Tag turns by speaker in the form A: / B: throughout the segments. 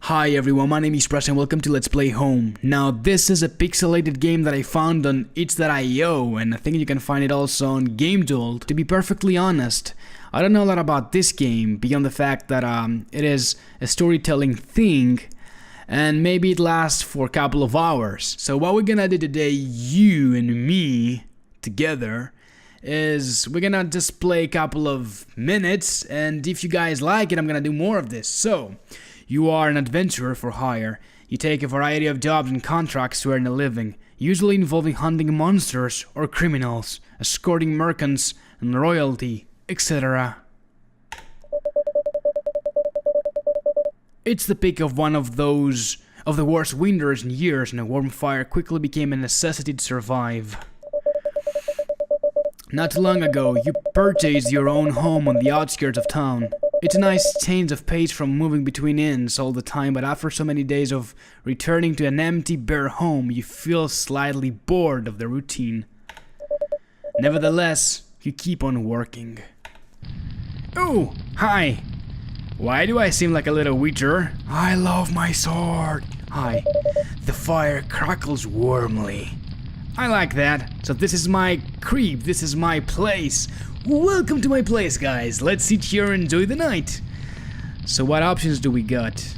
A: Hi everyone, my name is SPRUCE and welcome to Let's Play Home. Now this is a pixelated game that I found on itch.io and I think you can find it also on GameJolt. To be perfectly honest, I don't know a lot about this game beyond the fact that it is a storytelling thing and maybe it lasts for a couple of hours. So what we're gonna do today, you and me together, is we're gonna just play a couple of minutes, and if you guys like it, I'm gonna do more of this. So you are an adventurer for hire. You take a variety of jobs and contracts to earn a living, usually involving hunting monsters or criminals, escorting merchants and royalty, etc. It's the peak of one of the worst winters in years, and a warm fire quickly became a necessity to survive. Not too long ago, you purchased your own home on the outskirts of town. It's a nice change of pace from moving between inns all the time, but after so many days of returning to an empty, bare home, you feel slightly bored of the routine. Nevertheless, you keep on working. Oh, hi! Why do I seem like a little witcher? I love my sword! Hi. The fire crackles warmly. I like that. So this is my crib, this is my place. Welcome to my place, guys. Let's sit here and enjoy the night. So what options do we got?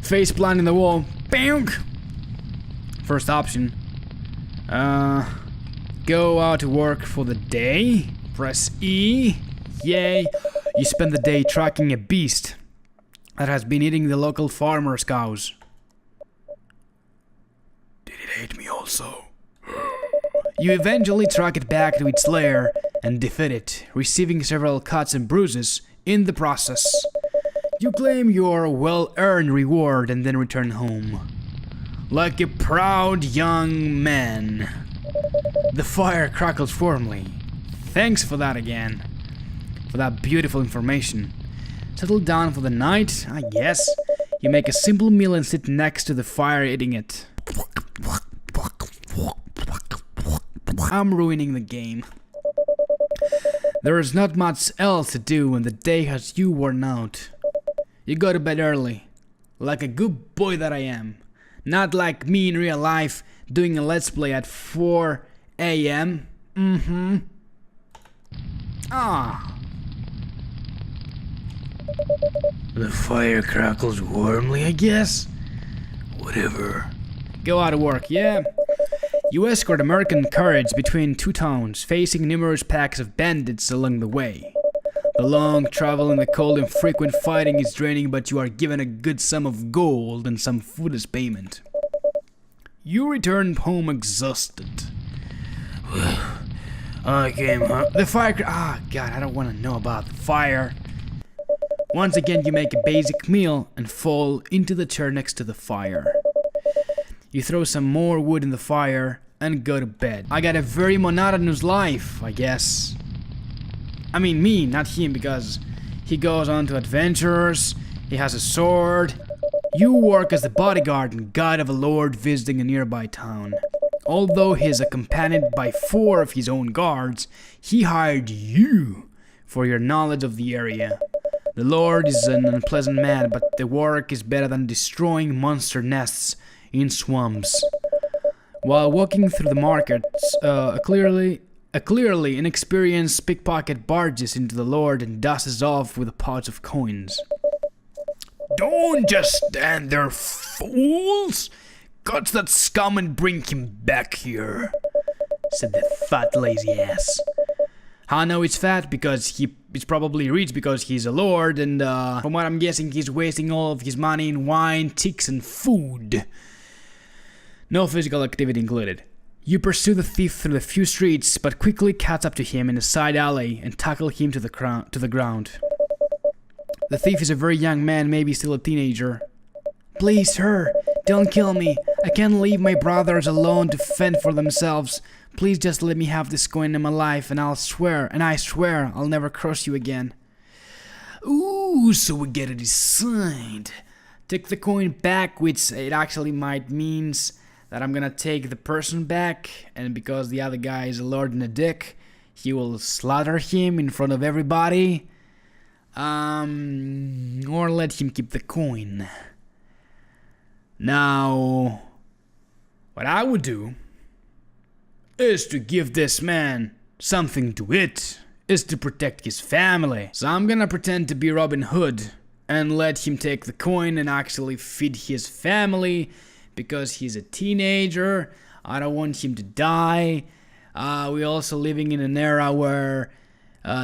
A: Face plant in the wall. Bang! First option. Go out to work for the day. Press E. Yay. You spend the day tracking a beast that has been eating the local farmer's cows. Did it hate me also? You eventually track it back to its lair and defeat it, receiving several cuts and bruises in the process. You claim your well-earned reward and then return home. Like a proud young man. The fire crackles warmly. Thanks for that again. For that beautiful information. Settle down for the night, I guess. You make a simple meal and sit next to the fire eating it. I'm ruining the game. There is not much else to do when the day has you worn out. You go to bed early, like a good boy that I am. Not like me in real life, doing a let's play at 4 AM. The fire crackles warmly, I guess? Whatever. Go out to work, yeah? You escort American carriage between two towns, facing numerous packs of bandits along the way. The long travel in the cold and frequent fighting is draining, but you are given a good sum of gold and some food as payment. You return home exhausted. I came home. The fire. God, I don't want to know about the fire. Once again, you make a basic meal and fall into the chair next to the fire. You throw some more wood in the fire and go to bed. I got a very monotonous life, I guess. I mean me, not him, because he goes on to adventures, he has a sword. You work as the bodyguard and guide of a lord visiting a nearby town. Although he is accompanied by 4 of his own guards, he hired you for your knowledge of the area. The lord is an unpleasant man, but the work is better than destroying monster nests in swamps. While walking through the markets, a clearly inexperienced pickpocket barges into the lord and dusts off with a pouch of coins. Don't just stand there, fools! Catch that scum and bring him back here, said the fat lazy ass. How I know it's fat? Because he's probably rich because he's a lord, and from what I'm guessing, he's wasting all of his money in wine, chicks, and food. No physical activity included. You pursue the thief through the few streets, but quickly catch up to him in a side alley and tackle him to the ground. The thief is a very young man, maybe still a teenager. Please, sir, don't kill me. I can't leave my brothers alone to fend for themselves. Please just let me have this coin in my life, and I swear I'll never cross you again. Ooh, so we get to decide. Take the coin back, which it actually might means that I'm gonna take the person back, and because the other guy is a lord and a dick, he will slaughter him in front of everybody. Or let him keep the coin. Now, what I would do is to give this man something to eat, is to protect his family. So I'm gonna pretend to be Robin Hood and let him take the coin and actually feed his family because he's a teenager. I don't want him to die. We're also living in an era where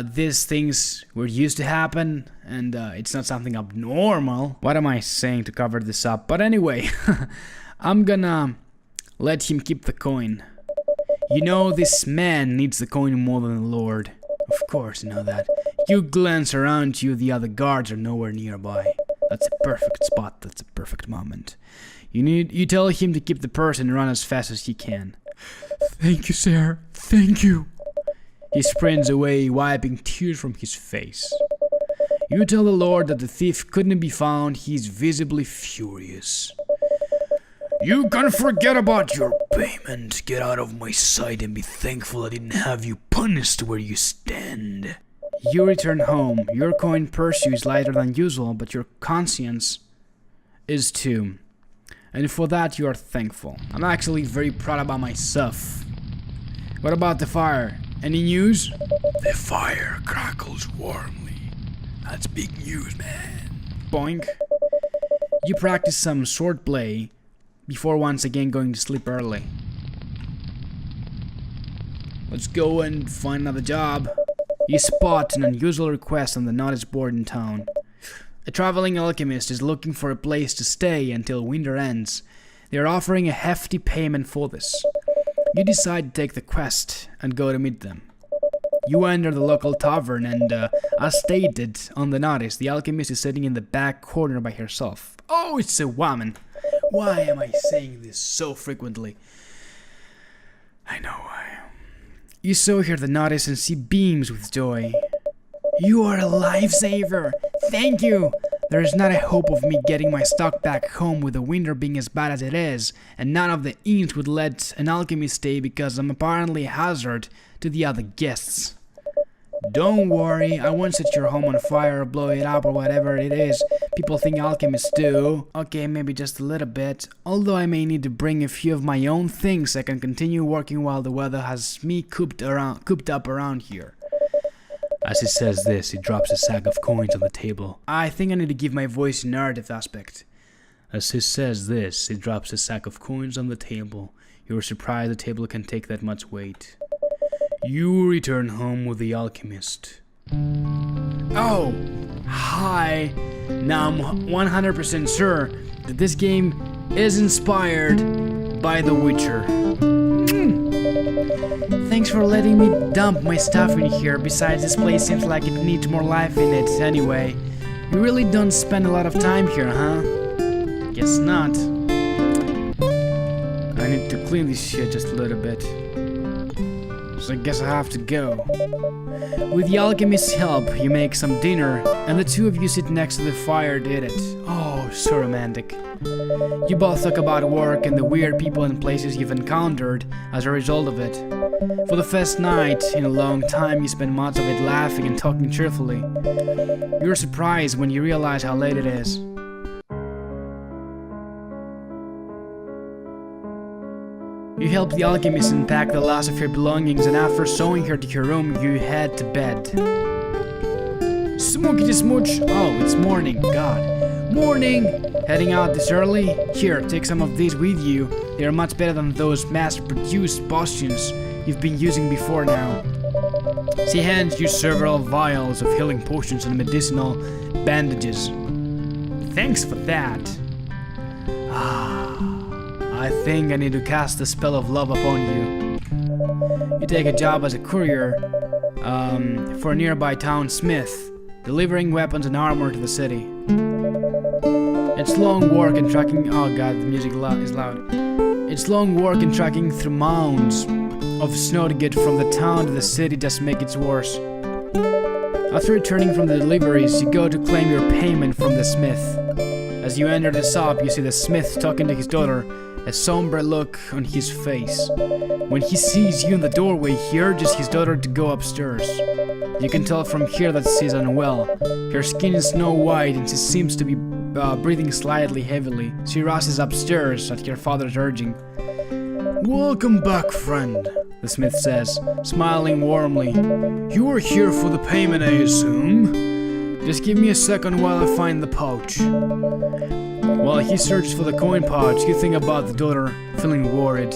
A: these things were used to happen, and it's not something abnormal. What am I saying to cover this up? But anyway, I'm gonna let him keep the coin. You know, this man needs the coin more than the Lord. Of course you know that. You glance around you, the other guards are nowhere nearby. That's a perfect spot, that's a perfect moment. You tell him to keep the purse and run as fast as he can. Thank you, sir. Thank you. He sprints away, wiping tears from his face. You tell the Lord that the thief couldn't be found. He's visibly furious. You can forget about your payment. Get out of my sight and be thankful I didn't have you punished where you stand. You return home. Your coin purse is lighter than usual, but your conscience is too. And for that you are thankful. I'm actually very proud about myself. What about the fire? Any news? The fire crackles warmly. That's big news, man. Boink. You practice some swordplay before once again going to sleep early. Let's go and find another job. You spot an unusual request on the notice board in town. A traveling alchemist is looking for a place to stay until winter ends. They are offering a hefty payment for this. You decide to take the quest and go to meet them. You enter the local tavern and, as stated on the notice, the alchemist is sitting in the back corner by herself. Oh, it's a woman. Why am I saying this so frequently? I know why. You so hear the notice and see beams with joy. You are a lifesaver! Thank you! There is not a hope of me getting my stock back home with the winter being as bad as it is, and none of the inns would let an alchemist stay because I'm apparently a hazard to the other guests. Don't worry, I won't set your home on fire or blow it up or whatever it is people think alchemists do. Okay, maybe just a little bit. Although I may need to bring a few of my own things, I can continue working while the weather has me cooped up around here. As he says this, he drops a sack of coins on the table. I think I need to give my voice a narrative aspect. As he says this, he drops a sack of coins on the table. You're surprised the table can take that much weight. You return home with the alchemist. Oh, hi. Now I'm 100% sure that this game is inspired by The Witcher. Thanks for letting me dump my stuff in here. Besides, this place seems like it needs more life in it anyway. You really don't spend a lot of time here, huh? Guess not. I need to clean this shit just a little bit. So I guess I have to go. With the alchemist's help, you make some dinner, and the two of you sit next to the fire to eat it. Oh, so romantic. You both talk about work and the weird people and places you've encountered as a result of it. For the first night in a long time, you spend much of it laughing and talking cheerfully. You're surprised when you realize how late it is. You help the alchemist unpack the last of her belongings, and after showing her to her room, you head to bed. Smokey smooch! Oh, it's morning, God. Morning! Heading out this early? Here, take some of these with you. They are much better than those mass-produced potions you've been using before now. She hands you several vials of healing potions and medicinal bandages. Thanks for that. I think I need to cast a spell of love upon you. You take a job as a courier for a nearby town smith, delivering weapons and armor to the city. It's long work and tracking. Oh god, the music is loud. It's long work and tracking through mounds of snow to get from the town to the city just make it worse. After returning from the deliveries, you go to claim your payment from the smith. As you enter the shop, you see the smith talking to his daughter, a somber look on his face. When he sees you in the doorway, he urges his daughter to go upstairs. You can tell from here that she's unwell. Her skin is snow white and she seems to be breathing slightly heavily. She rushes upstairs at her father's urging. "Welcome back, friend," the smith says, smiling warmly. "You are here for the payment, I assume? Just give me a second while I find the pouch." While he searches for the coin pouch, you think about the daughter, feeling worried.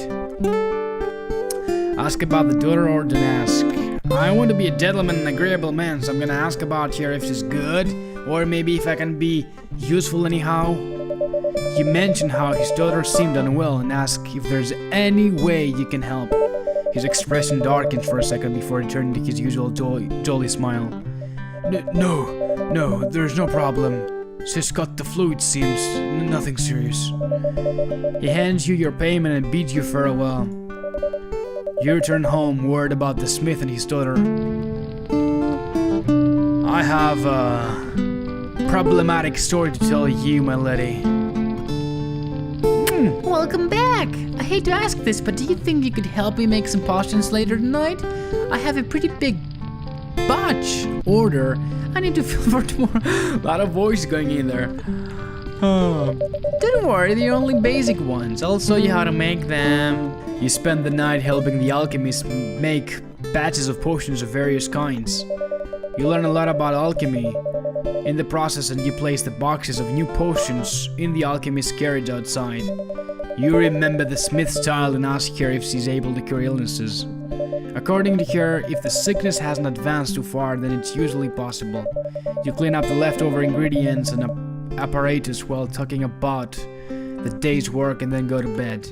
A: Ask about the daughter or don't ask? I want to be a gentleman and agreeable man, so I'm gonna ask about her if she's good, or maybe if I can be useful anyhow. You mention how his daughter seemed unwell and ask if there's any way you can help. His expression darkens for a second before returning to his usual jolly smile. No, there's no problem. She's got the flu, it seems. Nothing serious. He hands you your payment and bids you farewell. You return home, worried about the smith and his daughter. I have a problematic story to tell you, my lady.
B: Welcome back! I hate to ask this, but do you think you could help me make some potions later tonight? I have a pretty big batch order. I need to fill for tomorrow.
A: A lot of voice going in there.
B: Don't worry, they're only basic ones. I'll show you how to make them.
A: You spend the night helping the alchemists make batches of potions of various kinds. You learn a lot about alchemy in the process, and you place the boxes of new potions in the alchemist's carriage outside. You remember the smith's child and ask her if she's able to cure illnesses. According to her, if the sickness hasn't advanced too far, then it's usually possible. You clean up the leftover ingredients and apparatus while talking about the day's work and then go to bed.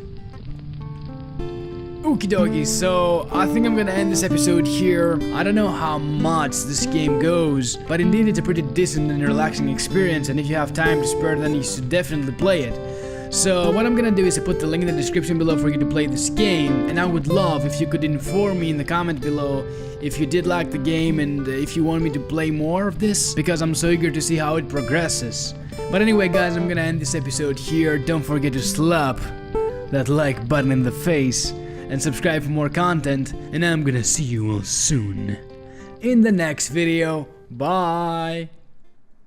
A: Okie dokie, so I think I'm gonna end this episode here. I don't know how much this game goes, but indeed it's a pretty decent and relaxing experience, and if you have time to spare, then you should definitely play it. So what I'm gonna do is I put the link in the description below for you to play this game, and I would love if you could inform me in the comment below if you did like the game and if you want me to play more of this, because I'm so eager to see how it progresses. But anyway guys, I'm gonna end this episode here. Don't forget to slap that like button in the face and subscribe for more content, and I'm gonna see you all soon in the next video. Bye!